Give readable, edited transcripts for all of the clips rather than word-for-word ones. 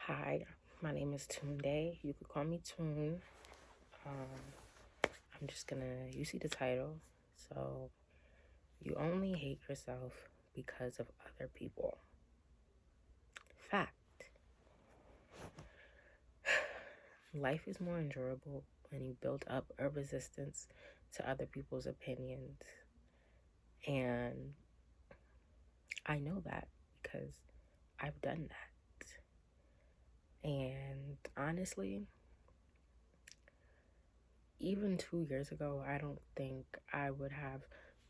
Hi, my name is Tunde. You could call me Toon. I'm just gonna, you see the title. So, you only hate yourself because of other people. Fact. Life is more enjoyable when you build up a resistance to other people's opinions. And I know that because I've done that. And honestly, even 2 years ago, I don't think I would have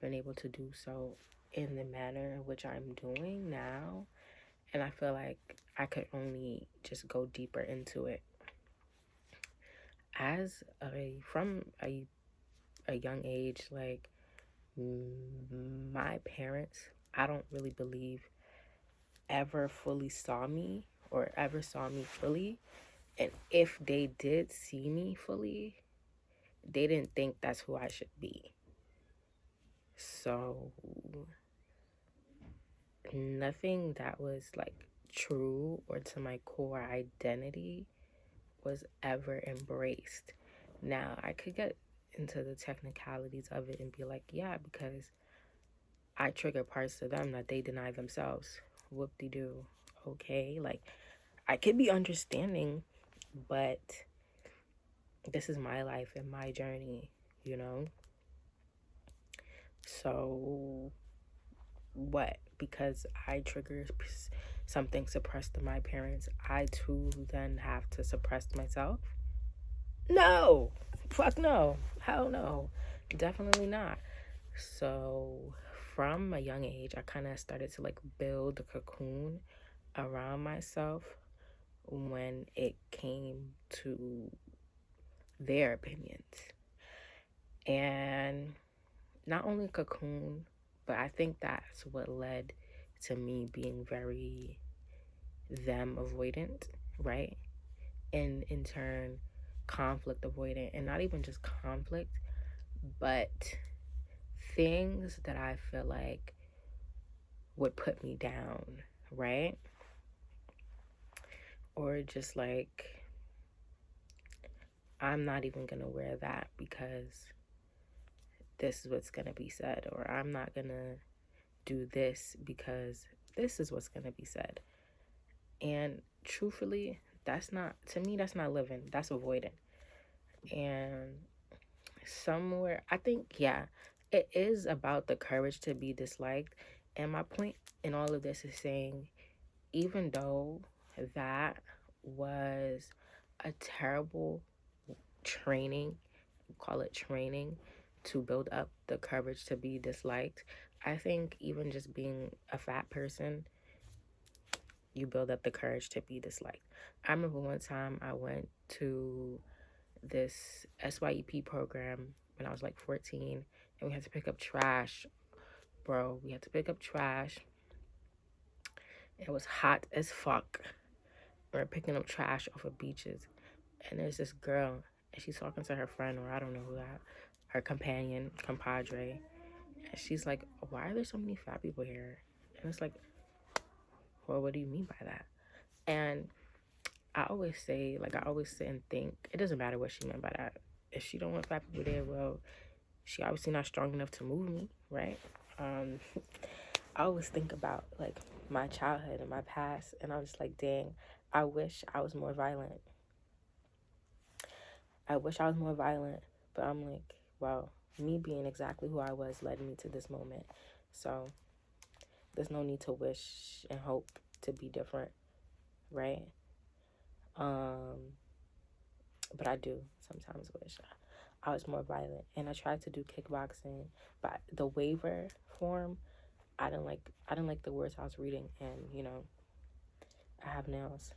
been able to do so in the manner in which I'm doing now. And I feel like I could only just go deeper into it. From a young age, like my parents, I don't really believe ever fully saw me or ever saw me fully. And if they did see me fully, they didn't think that's who I should be. So nothing that was like true or to my core identity was ever embraced. Now, I could get into the technicalities of it and be like, yeah, because I trigger parts of them that they deny themselves. Whoop-de-doo. Okay, like I could be understanding, but this is my life and my journey, you know? So what? Because I trigger something suppressed in my parents, I too then have to suppress myself? No. Fuck no. Hell no. Definitely not. So from a young age, I kind of started to like build a cocoon around myself when it came to their opinions. And not only a cocoon, but I think that's what led to me being very them avoidant, right? And in turn, conflict avoidant. And not even just conflict, but things that I feel like would put me down, right? Or just like, I'm not even gonna wear that because this is what's gonna be said, or I'm not gonna do this because this is what's gonna be said. And truthfully, that's not, to me, that's not living, that's avoiding. And somewhere, I think, yeah, it is about the courage to be disliked. And my point in all of this is saying, even though that was a terrible training, call it training, to build up the courage to be disliked, I think even just being a fat person, you build up the courage to be disliked. I remember one time I went to this SYEP program when I was like 14, and we had to pick up trash. Bro, we had to pick up trash. It was hot as fuck. We were picking up trash off of beaches. And there's this girl, and she's talking to her friend, or I don't know who that, her companion, compadre. And she's like, why are there so many fat people here? And it's like, well, what do you mean by that? And I always say, like, I always sit and think, it doesn't matter what she meant by that. If she don't want fat people there, well, she obviously not strong enough to move me, right? I always think about, like, my childhood and my past, and I'm just like, dang, I wish I was more violent. I wish I was more violent, but I'm like, well, me being exactly who I was led me to this moment. So there's no need to wish and hope to be different, right? But I do sometimes wish I was more violent. And I tried to do kickboxing, but the waiver form, I didn't like the words I was reading, and I have nails.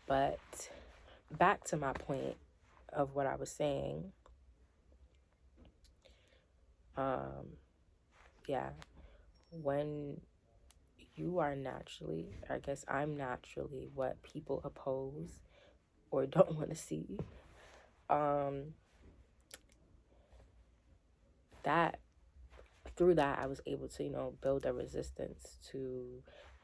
But back to my point of what I was saying, yeah, when you are naturally, I guess I'm naturally what people oppose or don't want to see, um, that through that I was able to, build a resistance to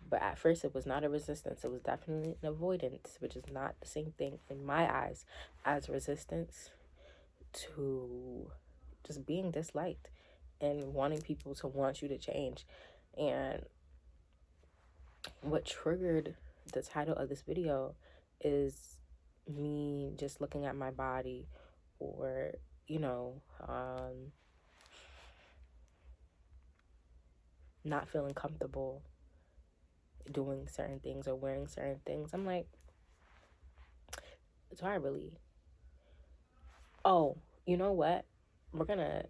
But at first, it was not a resistance. It was definitely an avoidance, which is not the same thing in my eyes as resistance to just being disliked and wanting people to want you to change. And what triggered the title of this video is me just looking at my body, or, you know, not feeling comfortable doing certain things or wearing certain things. I'm like, do I really? Oh, you know what? We're gonna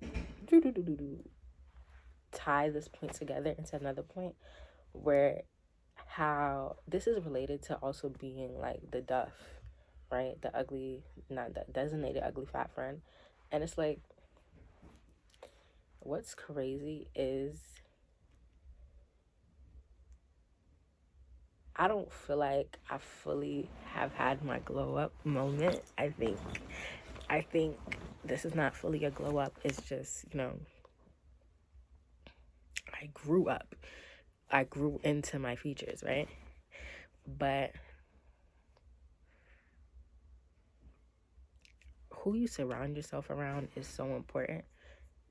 tie this point together into another point where how this is related to also being like the DUFF, right? The ugly, not the designated ugly fat friend. And it's like, what's crazy is I don't feel like I fully have had my glow up moment. I think this is not fully a glow up. It's just, I grew up. I grew into my features, right? But who you surround yourself around is so important,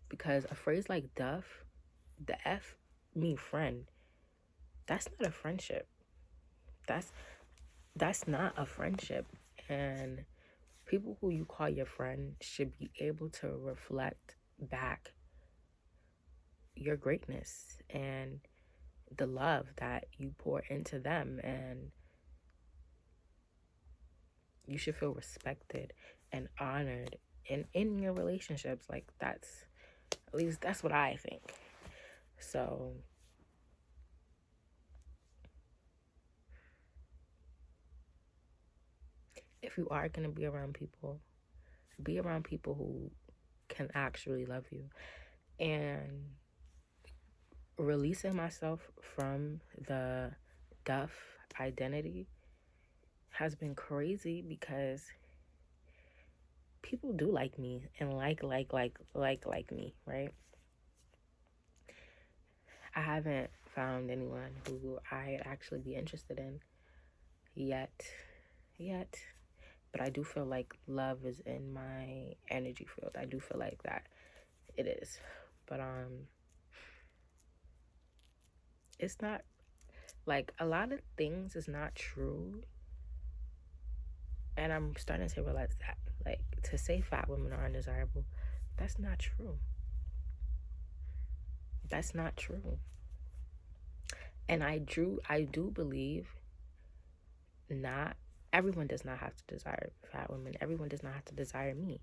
because a phrase like DUFF, the F mean friend. That's not a friendship. That's not a friendship. And people who you call your friend should be able to reflect back your greatness and the love that you pour into them, and you should feel respected and honored in your relationships. Like, that's, at least that's what I think. So if you are going to be around people who can actually love you. And releasing myself from the DUFF identity has been crazy, because people do like me and like me, right? I haven't found anyone who I'd actually be interested in yet, but I do feel like love is in my energy field. I do feel like that it is. But it's not, like, a lot of things is not true, and I'm starting to realize that, like, to say fat women are undesirable, that's not true. That's not true. And I do believe not everyone does not have to desire fat women. Everyone does not have to desire me.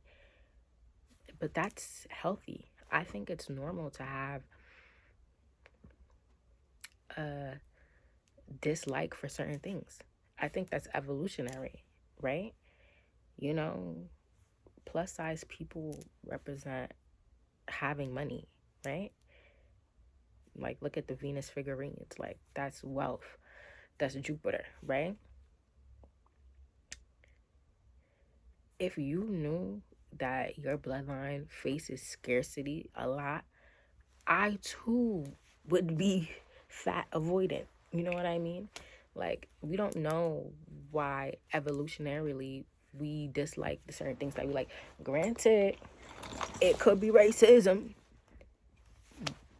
But that's healthy. I think it's normal to have a dislike for certain things. I think that's evolutionary, right? You know, plus size people represent having money, right? Like, look at the Venus figurines. Like, that's wealth. That's Jupiter, right? If you knew that your bloodline faces scarcity a lot, I too would be fat avoidant. You know what I mean? Like, we don't know why evolutionarily we dislike the certain things that we like. Granted, it could be racism.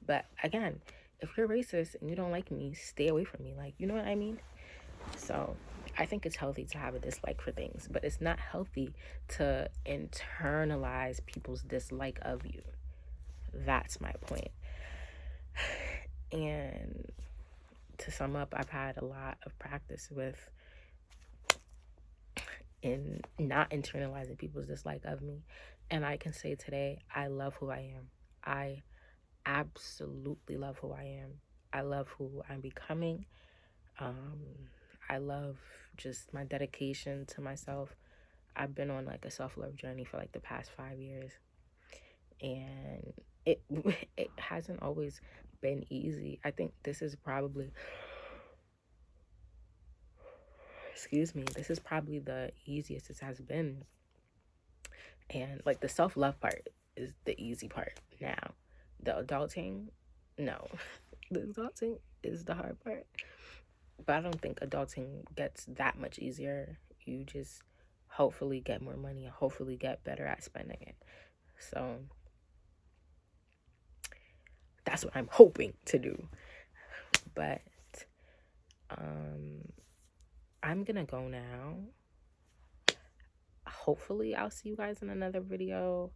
But again, if you're racist and you don't like me, stay away from me. Like, you know what I mean? So I think it's healthy to have a dislike for things, but it's not healthy to internalize people's dislike of you. That's my point. And to sum up, I've had a lot of practice with in not internalizing people's dislike of me. And I can say today, I love who I am. I absolutely love who I am. I love who I'm becoming. I love just my dedication to myself. I've been on like a self-love journey for like the past 5 years, and it it hasn't always been easy. I think this is probably, this is probably the easiest it has been. And like, the self-love part is the easy part now. The adulting, no. The adulting is the hard part. But I don't think adulting gets that much easier. You just hopefully get more money and hopefully get better at spending it. So that's what I'm hoping to do. But I'm gonna go now. Hopefully I'll see you guys in another video.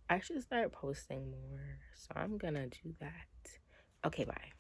I should start posting more, so I'm gonna do that. Okay, bye.